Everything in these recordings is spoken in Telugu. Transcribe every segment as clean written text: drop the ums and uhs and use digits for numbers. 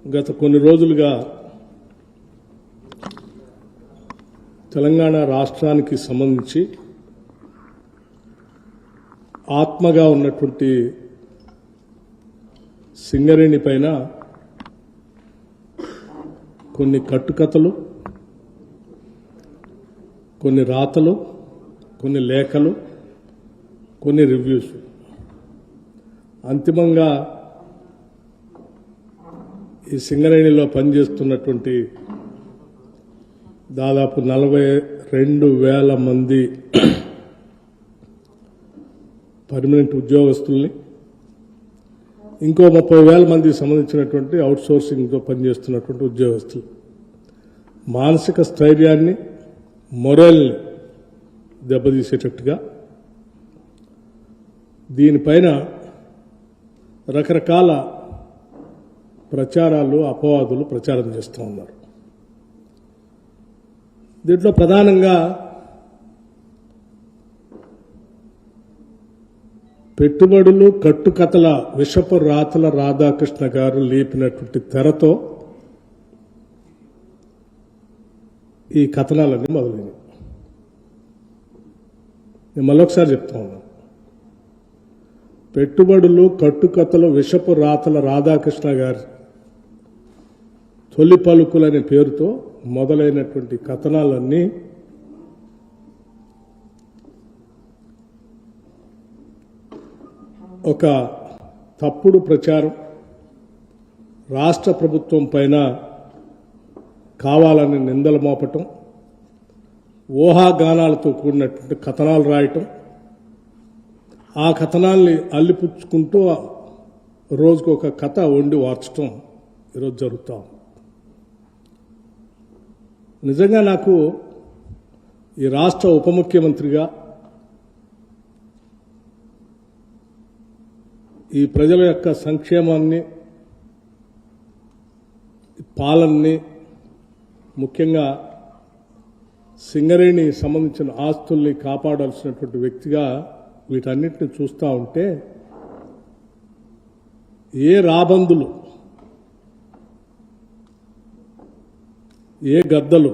గత కొన్ని రోజులుగా తెలంగాణ రాష్ట్రానికి సంబంధించి ఆత్మగా ఉన్నటువంటి సింగరేణి పైన కొన్ని కట్టుకథలు, కొన్ని రాతలు, కొన్ని లేఖలు, కొన్ని రివ్యూస్, అంతిమంగా ఈ సింగరేణిలో పనిచేస్తున్నటువంటి దాదాపు 42,000 మంది పర్మనెంట్ ఉద్యోగస్తుల్ని, ఇంకో 30,000 మందికి సంబంధించినటువంటి అవుట్సోర్సింగ్తో పనిచేస్తున్నటువంటి ఉద్యోగస్తులు మానసిక స్థైర్యాన్ని, మొరల్ని దెబ్బతీసేటట్టుగా దీనిపైన రకరకాల ప్రచారాలు, అపవాదులు ప్రచారం చేస్తూ ఉన్నారు. దీంట్లో ప్రధానంగా పెట్టుబడులు, కట్టుకథల విషపు రాతల రాధాకృష్ణ గారు లేపినటువంటి తెరతో ఈ కథనాలన్నీ మొదలైనవి. నేను మళ్ళొకసారి చెప్తా ఉన్నాను. పెట్టుబడులు, కట్టుకథలు, విషపు రాతల రాధాకృష్ణ గారి తొలి పలుకులనే పేరుతో మొదలైనటువంటి కథనాలన్నీ ఒక తప్పుడు ప్రచారం, రాష్ట్ర ప్రభుత్వం పైన కావాలని నిందలు మోపటం, ఊహాగానాలతో కూడినటువంటి కథనాలు రాయటం, ఆ కథనాల్ని అల్లిపుచ్చుకుంటూ రోజుకు ఒక కథ వండి వార్చటం ఈరోజు జరుగుతూ ఉంది. నిజంగా నాకు ఈ రాష్ట్ర ఉప ముఖ్యమంత్రిగా ఈ ప్రజల యొక్క సంక్షేమాన్ని, పాలనని, ముఖ్యంగా సింగరేణి సంబంధించిన ఆస్తుల్ని కాపాడాల్సినటువంటి వ్యక్తిగా వీటన్నిటిని చూస్తూ ఉంటే ఏ రాబందులు, ఏ గద్దలు,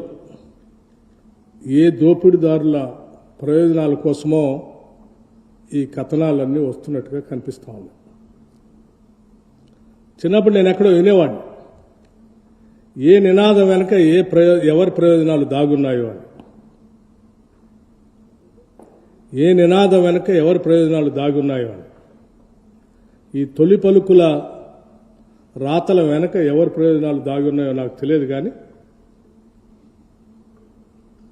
ఏ దోపిడీదారుల ప్రయోజనాల కోసమో ఈ కథనాలన్నీ వస్తున్నట్టుగా కనిపిస్తూ ఉన్నాయి. చిన్నప్పుడు నేను ఎక్కడో వినేవాడిని, ఏ నినాదం వెనక ఎవరి ప్రయోజనాలు దాగున్నాయో అని. ఏ నినాదం వెనక ఎవరి ప్రయోజనాలు దాగున్నాయో అని. ఈ తొలి పలుకుల రాతల వెనక ఎవరి ప్రయోజనాలు దాగున్నాయో నాకు తెలియదు, కానీ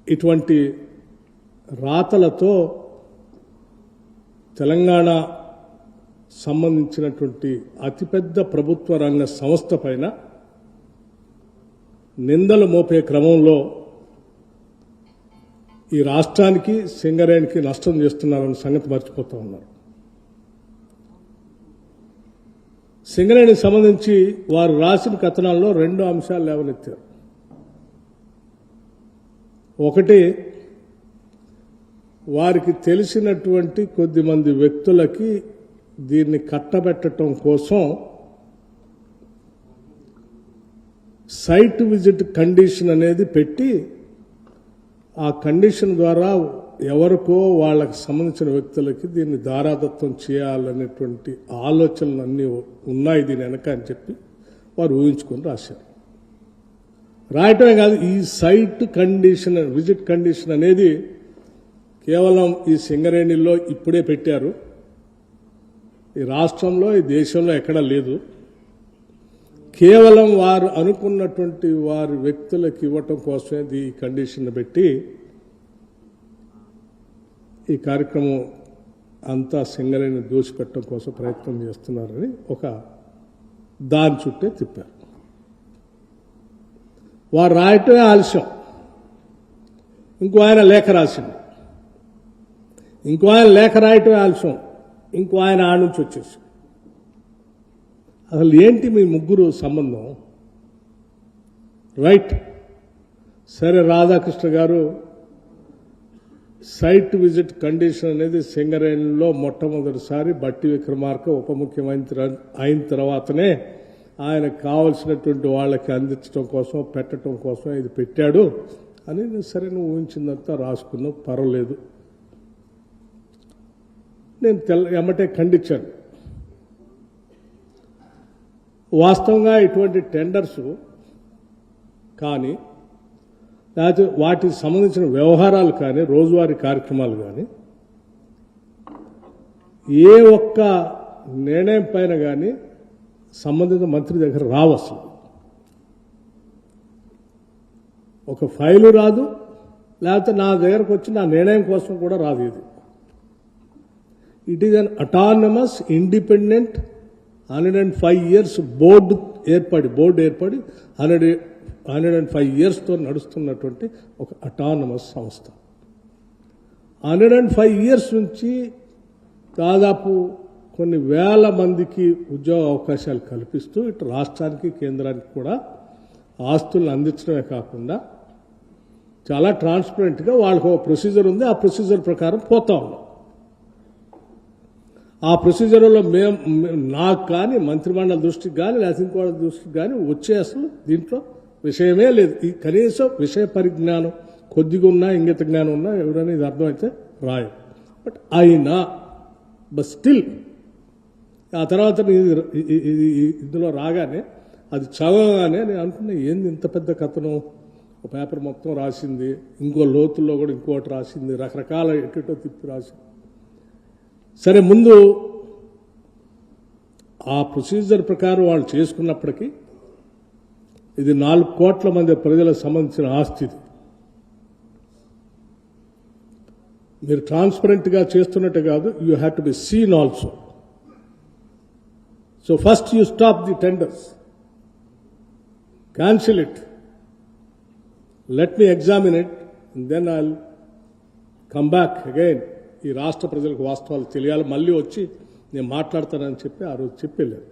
ఇటువంటి రాతలతో తెలంగాణ సంబంధించినటువంటి అతిపెద్ద ప్రభుత్వ రంగ సంస్థ పైన నిందలు మోపే క్రమంలో ఈ రాష్ట్రానికి, సింగరేణికి నష్టం చేస్తున్నారన్న సంగతి మర్చిపోతూ ఉన్నారు. సింగరేణికి సంబంధించి వారు రాసిన కథనాల్లో 2 అంశాలు లేవనెత్తారు. ఒకటి, వారికి తెలిసినటువంటి కొద్దిమంది వ్యక్తులకి దీన్ని కట్టబెట్టడం కోసం సైట్ విజిట్ కండిషన్ అనేది పెట్టి, ఆ కండిషన్ ద్వారా ఎవరికో వాళ్ళకి సంబంధించిన వ్యక్తులకి దీన్ని దారాదత్తం చేయాలనేటువంటి ఆలోచనలన్నీ ఉన్నాయి దీని వెనక అని చెప్పి వారు ఊహించుకొని రాశారు. రాయటమే కాదు, ఈ సైట్ కండిషన్, విజిట్ కండిషన్ అనేది కేవలం ఈ సింగరేణిలో ఇప్పుడే పెట్టారు. ఈ రాష్ట్రంలో, ఈ దేశంలో ఎక్కడా లేదు. కేవలం వారు అనుకున్నటువంటి వారి వ్యక్తులకు ఇవ్వటం కోసమే ఈ కండిషన్ పెట్టి ఈ కార్యక్రమం అంతా సింగరేణిని దోచిపెట్టడం కోసం ప్రయత్నం చేస్తున్నారని ఒక దాని చుట్టే తిప్పారు. వారు రాయటమే ఆలస్యం. ఇంకో ఆయన లేఖ రాసింది, ఇంకో ఆయన లేఖ రాయటమే ఆలస్యం, ఇంకో ఆయన ఆ నుంచి వచ్చేసి. అసలు ఏంటి మీ ముగ్గురు సంబంధం? రైట్, సరే, రాధాకృష్ణ గారు సైట్ విజిట్ కండిషన్ అనేది సింగరేణిలో మొట్టమొదటిసారి బట్టి విక్రమార్క ఉప ముఖ్యమంత్రి అయిన తర్వాతనే ఆయనకు కావలసినటువంటి వాళ్ళకి అందించడం కోసం పెట్టడం కోసం ఇది పెట్టాడు అని సరే నువ్వు ఊహించిందంతా రాసుకున్నావు, పర్వాలేదు. నేను ఎమ్మటే ఖండించాను. వాస్తవంగా ఇటువంటి టెండర్స్ కానీ లేకపోతే వాటికి సంబంధించిన వ్యవహారాలు కానీ రోజువారీ కార్యక్రమాలు కానీ ఏ ఒక్క నిర్ణయం పైన కానీ సంబంధిత మంత్రి దగ్గర రావు. అసలు ఒక ఫైలు రాదు, లేకపోతే నా దగ్గరకు వచ్చి నా నిర్ణయం కోసం కూడా రాదు. ఇది it is an autonomous independent 105 years board ఏర్పడి 105 yearsతో నడుస్తున్నటువంటి ఒక అటానమస్ సంస్థ. 105 years నుంచి దాదాపు కొన్ని వేల మందికి ఉద్యోగ అవకాశాలు కల్పిస్తూ ఇటు రాష్ట్రానికి కేంద్రానికి కూడా ఆస్తులను అందించడమే కాకుండా చాలా ట్రాన్స్పరెంట్గా వాళ్ళకు ఒక ప్రొసీజర్ ఉంది. ఆ ప్రొసీజర్ ప్రకారం పోతా ఉన్నాం. ఆ ప్రొసీజర్లో నాకు కానీ మంత్రిమండలి దృష్టికి కానీ లేకపోతే ఇంకోళ్ళ దృష్టికి కానీ వచ్చే అసలు దీంట్లో విషయమే లేదు. ఈ కనీసం విషయ పరిజ్ఞానం కొద్దిగా ఉన్నా, ఇంగిత జ్ఞానం ఉన్నా ఎవరైనా ఇది అర్థమైతే రాయం. బట్ అయినా స్టిల్ ఆ తర్వాత ఇందులో రాగానే అది చదవగానే నేను అనుకున్నా, ఏంది ఇంత పెద్ద కథనం, ఒక పేపర్ మొత్తం రాసింది, ఇంకో లోతుల్లో కూడా ఇంకోటి రాసింది, రకరకాల ఎటుటో తిప్పి రాసింది. సరే, ముందు ఆ ప్రొసీజర్ ప్రకారం వాళ్ళు చేసుకున్నప్పటికీ ఇది 4 కోట్ల మంది ప్రజలకు సంబంధించిన ఆస్తి. మీరు ట్రాన్స్పరెంట్గా చేస్తున్నట్టు కాదు, you have to be seen also. So first you stop the tenders, cancel it, let me examine it, and then I will come back again. ఈ రాష్ట్ర ప్రజలకు వాస్తవాలు తెలియాలి, మళ్ళీ వచ్చి నేను మాట్లాడతానని చెప్పి ఆ రోజు చెప్పలేదు.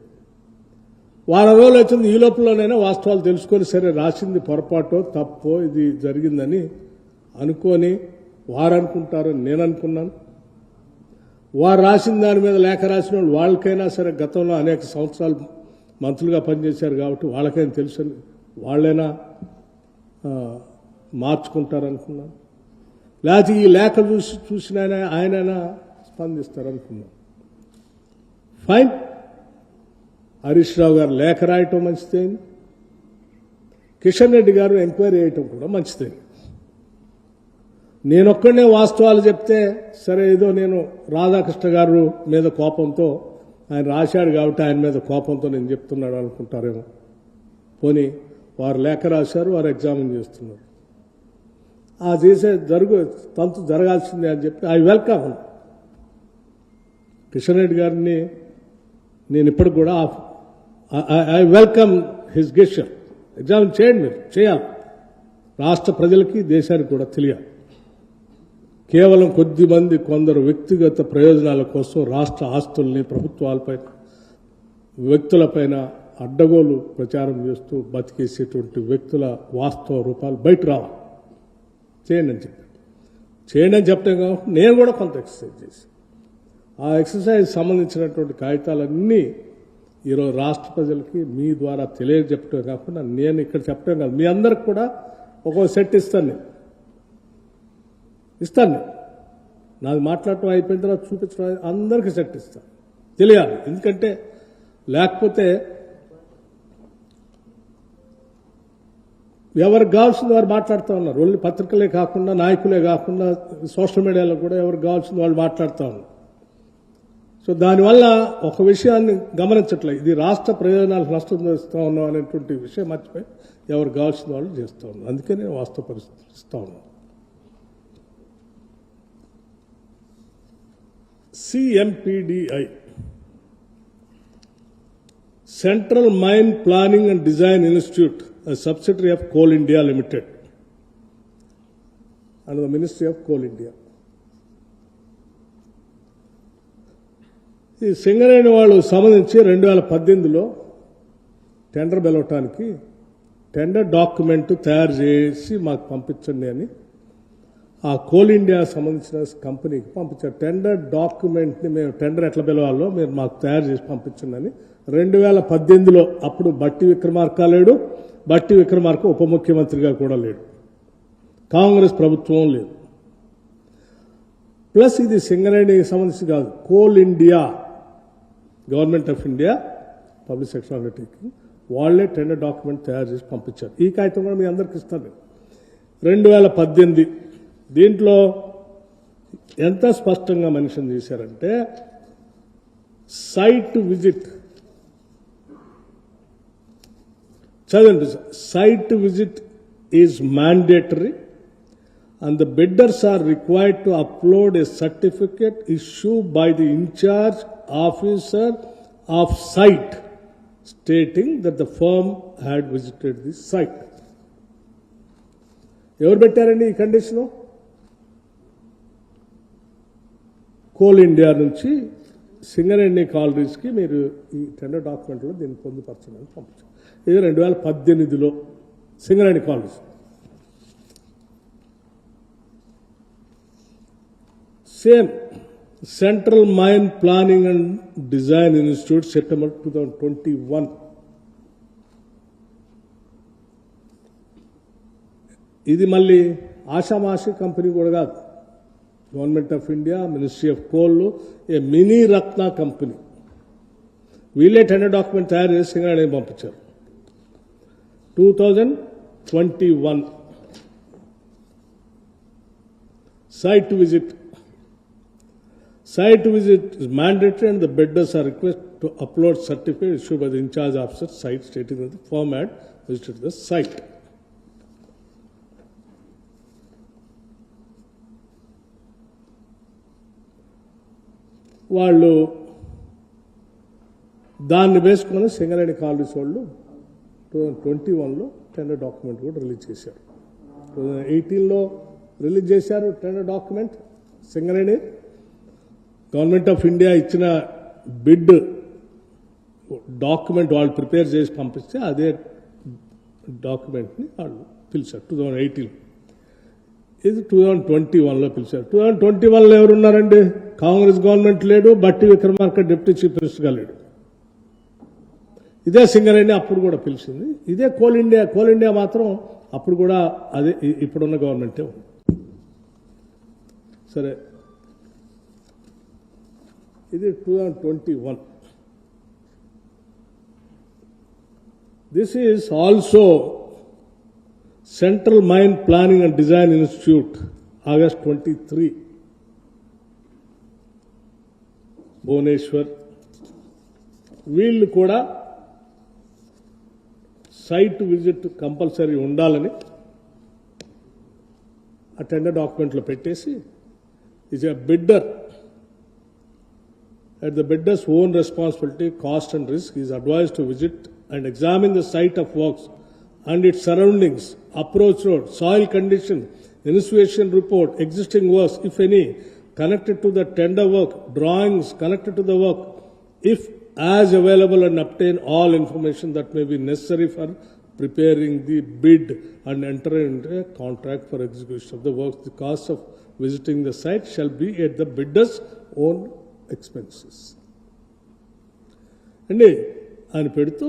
వారం రోజులు వచ్చింది. ఈ లోపలనైనా వాస్తవాలు తెలుసుకొని సరే రాసింది పొరపాటో తప్పో ఇది జరిగిందని అనుకొని వారు అనుకుంటారని నేను అనుకున్నాను. వారు రాసిన దాని మీద లేఖ రాసిన వాళ్ళు వాళ్ళకైనా సరే గతంలో అనేక సంవత్సరాలు మంత్రులుగా పనిచేశారు కాబట్టి వాళ్ళకైనా తెలుసు, వాళ్ళైనా మార్చుకుంటారనుకున్నాను. లేకపోతే ఈ లేఖ చూసిన ఆయనైనా స్పందిస్తారనుకున్నాను. ఫైన్, హరీష్ రావు గారు లేఖ రాయటం మంచిదైంది, కిషన్ రెడ్డి గారు ఎంక్వైరీ చేయటం కూడా మంచిదైంది. నేనొక్కడనే వాస్తవాలు చెప్తే సరే, ఏదో నేను రాధాకృష్ణ గారు మీద కోపంతో ఆయన రాశాడు కాబట్టి ఆయన మీద కోపంతో నేను చెప్తున్నాడు అనుకుంటారేమో. పోనీ వారు లేఖ రాశారు, వారు ఎగ్జామిన్ చేస్తున్నారు, ఆ చేసే తంతు జరగాల్సిందే అని చెప్పి ఐ వెల్కమ్ కిషన్ రెడ్డి గారిని. నేను ఇప్పటికి కూడా I welcome his gesture. Examine చేయండి, మీరు చేయాలి, రాష్ట్ర ప్రజలకి దేశానికి కూడా తెలియాలి. కేవలం కొద్దిమంది కొందరు వ్యక్తిగత ప్రయోజనాల కోసం రాష్ట్ర ఆస్తుల్ని ప్రభుత్వాలపై వ్యక్తులపైన అడ్డగోలు ప్రచారం చేస్తూ బతికేసేటువంటి వ్యక్తుల వాస్తవ రూపాలు బయట రావాలి. చేయండి అని చెప్పడం కాబట్టి నేను కూడా కొంత ఎక్సర్సైజ్ చేసి ఆ ఎక్సర్సైజ్ సంబంధించినటువంటి కాగితాలన్నీ ఈరోజు రాష్ట్ర ప్రజలకి మీ ద్వారా తెలియజెప్పటమే కాకుండా నేను ఇక్కడ చెప్పడం కాదు, మీ అందరికి కూడా ఒక్కో సెట్ ఇస్తాను. నాది మాట్లాడటం అయిపోయిన తర్వాత చూపించడం అందరికీ సెట్ ఇస్తాను, తెలియాలి. ఎందుకంటే లేకపోతే ఎవరికి కావాల్సింది వారు మాట్లాడుతూ ఉన్నారు. ఓన్లీ పత్రికలే కాకుండా, నాయకులే కాకుండా, సోషల్ మీడియాలో కూడా ఎవరికి కావాల్సింది వాళ్ళు మాట్లాడుతూ ఉన్నారు. సో దానివల్ల ఒక విషయాన్ని గమనించట్లేదు, ఇది రాష్ట్ర ప్రయోజనాలకు నష్టం చేస్తూ ఉన్నాం అనేటువంటి విషయం మర్చిపోయి ఎవరికి కావాల్సిన వాళ్ళు చేస్తూ ఉన్నారు. అందుకే నేను వాస్తవ పరిస్థితి ఇస్తూ ఉన్నాను. CMPDI, Central Mine Planning and Design Institute, a subsidiary of Coal India Limited, under the Ministry of Coal India. ఈ సింగరేణి వాళ్ళు సంబంధించి 2018లో టెండర్ పిలవటానికి టెండర్ డాక్యుమెంట్ తయారు చేసి మాకు పంపించండి అని ఆ కోల్ ఇండియా సంబంధించిన కంపెనీకి పంపించారు. టెండర్ డాక్యుమెంట్ని మేము టెండర్ ఎట్లా పిలవాలో మీరు మాకు తయారు చేసి పంపించండి 2018లో అప్పుడు బట్టి విక్రమార్క లేడు, బట్టి విక్రమార్క ఉప ముఖ్యమంత్రిగా కూడా లేడు, కాంగ్రెస్ ప్రభుత్వం లేదు. ప్లస్ ఇది సింగరేణికి సంబంధించి కాదు, coal India government of India public sector undertaking వాళ్లే టెండర్ డాక్యుమెంట్ తయారు చేసి పంపించారు. ఈ కాగితం కూడా మీ అందరికి ఇస్తాను. 2018 దీంట్లో ఎంత స్పష్టంగా మెన్షన్ చేశారంటే సైట్ విజిట్, చదవండి, site visit is mandatory and the bidders are required to upload a certificate issued by the in-charge officer of site stating that the firm had visited the site. ఎవరు పెట్టారండి ఈ కండిషను? కోల్ ఇండియా నుంచి సింగరేణి కాలరీస్కి మీరు ఈ టెండర్ డాక్యుమెంట్లో దీన్ని పొందుపరచడానికి పంపించారు. ఇది 2018లో Singareni collieries. Same central mine planning and design institute September 2021. ఇది మళ్ళీ ఆషామాషి కంపెనీ కూడా కాదు, government of India, ministry of coal, a mini Ratna company. వీళ్ళే టెండర్ డాక్యుమెంట్ తయారు చేసి సింగరేణి పంపించారు. 2021 site visit. Site visit is mandatory and the bidders are requested to upload certificate issued by the in-charge officer site stating that the firm had visited the site. వాళ్ళు దాన్ని వేసుకుని సింగరేణి కాలనీస్ వాళ్ళు 2021లో టెండర్ డాక్యుమెంట్ కూడా రిలీజ్ చేశారు. 2018లో రిలీజ్ చేశారు tender document. Singareni government of India ఇచ్చిన బిడ్ డాక్యుమెంట్ వాళ్ళు ప్రిపేర్ చేసి పంపిస్తే అదే డాక్యుమెంట్ని వాళ్ళు పిలిచారు 2018. ఇది 2021లో పిలిచారు. 2021లో ఎవరున్నారండి? కాంగ్రెస్ గవర్నమెంట్ లేడు, బట్టి విక్రమార్క డిప్యూటీ చీఫ్ మినిస్టర్గా లేడు. ఇదే సింగరేణి అప్పుడు కూడా పిలిచింది. ఇదే కోల్ ఇండియా. కోల్ ఇండియా మాత్రం అప్పుడు కూడా అదే ఇప్పుడున్న గవర్నమెంటే ఉంది. సరే, ఇది 2021. This is also Central mine planning and design Institute, August 23, Bhubaneswar. వీళ్ళు కూడా సైట్ విజిట్ కంపల్సరీ ఉండాలని ఆ టెండర్ డాక్యుమెంట్లో పెట్టేసి, is a bidder at the bidder's own responsibility, cost and risk, he is advised to visit and examine the site of works and its surroundings, approach road, soil condition, initiation report, existing works, if any, connected to the tender work, drawings connected to the work, if as available, and obtain all information that may be necessary for preparing the bid and enter into a contract for execution of the works. The cost of visiting the site shall be at the bidder's own expenses. అండి అని పెడుతూ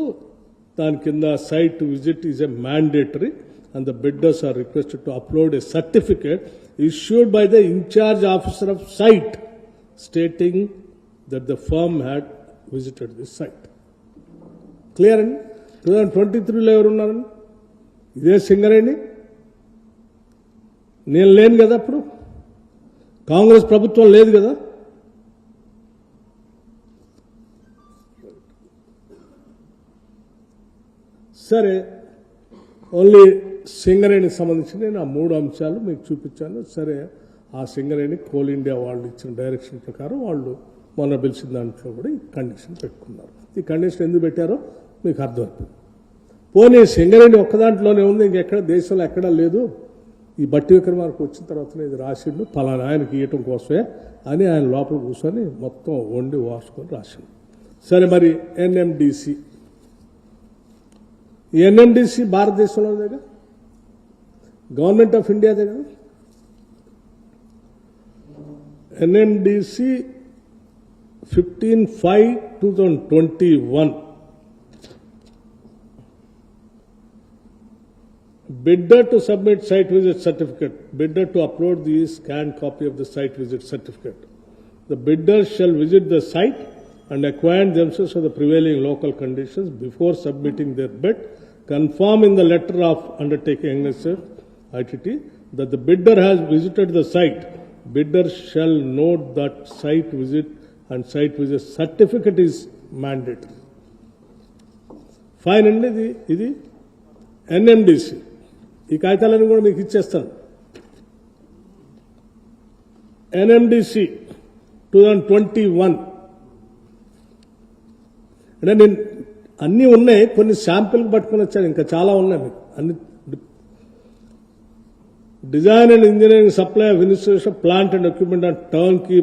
దాని కింద site visit is a mandatory and the bidders are requested to upload a certificate issued by the incharge officer of site stating that the firm had visited this site. Clear అండి? 2023లో ఎవరున్నారండి? ఇదే సింగరేణి. నేను లేను కదా, అప్పుడు కాంగ్రెస్ ప్రభుత్వం లేదు కదా. సరే, ఓన్లీ సింగరేణికి సంబంధించి నేను ఆ 3 అంశాలు మీకు చూపించాను. సరే, ఆ సింగరేణి కోల్ ఇండియా వాళ్ళు ఇచ్చిన డైరెక్షన్ ప్రకారం వాళ్ళు మొన్న పిలిచిన దాంట్లో కూడా ఈ కండిషన్ పెట్టుకున్నారు. ఈ కండిషన్ ఎందుకు పెట్టారో మీకు అర్థమవుతుంది. పోనీ సింగరేణి ఒక్క దాంట్లోనే ఉంది, ఇంకెక్కడ దేశంలో ఎక్కడా లేదు. ఈ బట్టి విక్రమార్క వచ్చిన తర్వాతనే ఇది రాసిండు, పలానా ఆయనకి ఇవ్వటం కోసమే అని ఆయన లోపల కూర్చొని మొత్తం వండి వాసుకొని రాసిండు. సరే, మరి ఎన్ఎండిసి, ఈ ఎన్ఎండిసి భారతదేశంలో కదా, గవర్నమెంట్ ఆఫ్ ఇండియాదే కదా. NMDC 15/5/2021. Bidder to submit site visit certificate. Bidder to upload the scanned copy of the site visit certificate. The bidder shall visit the site and acquaint themselves with the prevailing local conditions before submitting their bid. Confirm in the letter of undertaking ITT that the bidder has visited the site. Bidder shall note that site visit and site visit certificate is mandatory. Fine అండి ఇది NMDC. ఈ కాగితాలను కూడా మీకు ఇచ్చేస్తాను. NMDC 2021. అంటే నేను అన్నీ ఉన్నాయి, కొన్ని శాంపిల్ పట్టుకుని వచ్చాను, ఇంకా చాలా ఉన్నాయి మీకు అన్ని. Design and engineering supply of institution plant and equipment on turnkey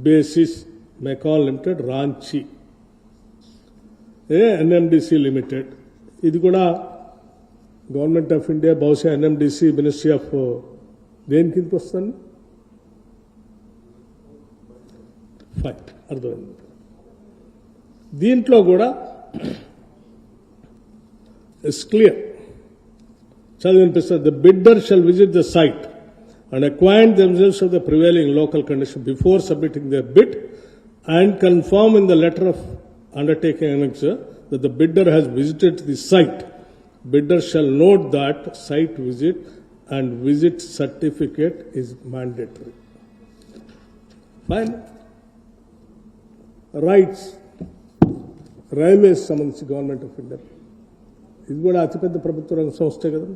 basis MECON limited Ranchi NMDC limited. ఇది కూడా గవర్నమెంట్ ఆఫ్ ఇండియా, బహుశా NMDC మినిస్ట్రీ ఆఫ్ దేని కిందకి వస్తుంది? ఫైన్, అర్థమైంది. దీంట్లో కూడా ఇట్స్ క్లియర్, చదివినిపిస్తుంది. The bidder shall visit the site and acquire themselves of the prevailing local condition before submitting the bid and confirm in the letter of undertaking annexure that the bidder has visited the site. Bidder shall note that site visit and visit certificate is mandatory. Fine. Rights. Railways సంబంధించి గవర్నమెంట్ ఆఫ్ ఇండియా, ఇది కూడా అతిపెద్ద ప్రభుత్వ రంగ సంస్థే కదా.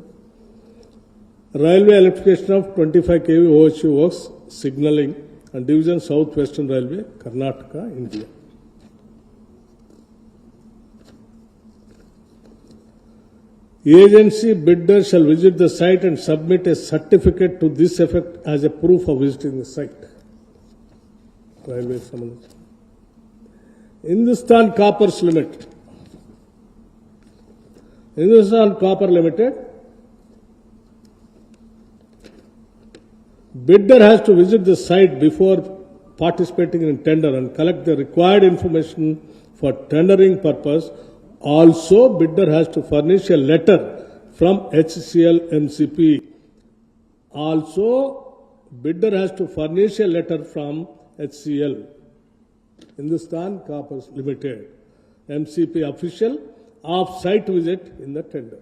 Railway electrification of 25 kV OHV works signalling and division south western railway Karnataka India. Agency bidder shall visit the site and submit a certificate to this effect as a proof of visiting the site. Railway Samandh. Hindustan Coppers Limited. Hindustan Copper Limited. Bidder has to visit the site before participating in tender and collect the required information for tendering purpose. Also, bidder has to furnish a letter from HCL MCP. Also, bidder has to furnish a letter from HCL, Hindustan Coppers Limited, MCP official, of site visit in the tender.